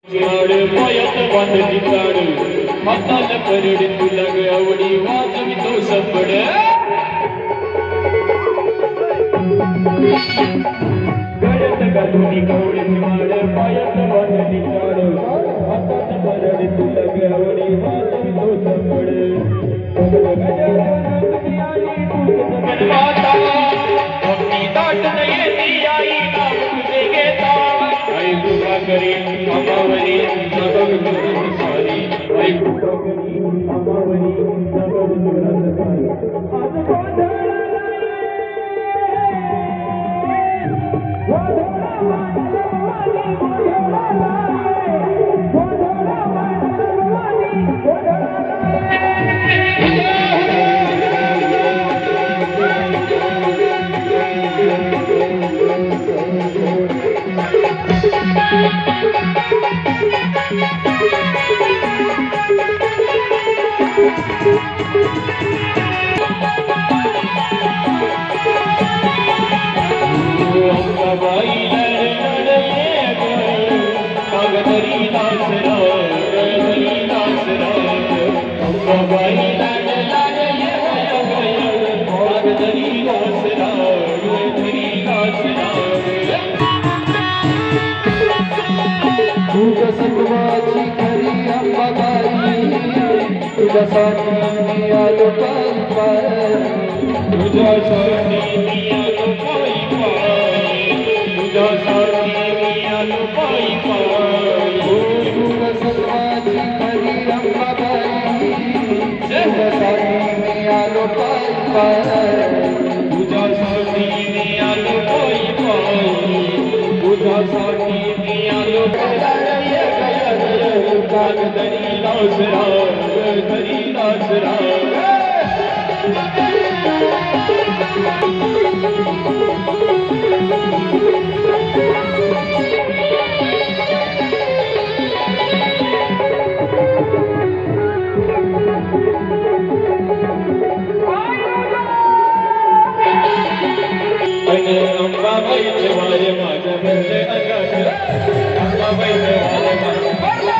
झाड पायात बांधली झाड हाताला करड तुला आवडी वाजवी तो सपड गळ्यात घालून कवडीची माळ पायात बांधली झाड हाताला करड तुला आवडी वाजवी तो सपड माता अग्नी दाटून येती आई नाव तुझे घेता आई तुझा करी अमावरी जगत तुरंत सारी आई तुझा करी अमावरी जगत तुरंत सारी सत्वाची खरी अंबाबाई तुझ्यासाठी मी आलो पायी तुझ्यासाठी मी आलो पायी तुझ्यासाठी मी आलो पायी सत्वाची खरी अंबाबाई तुझ्यासाठी मी आलो पायी तुझ्यासाठी मी आलो पायी तुझ्यासाठी मी आलो धरी दासरा अंबाबाईचे वारे माझ्या भरले अंगात अंबाबाईचे वारे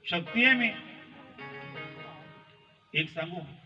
शक्ती आहे मी एक सांगू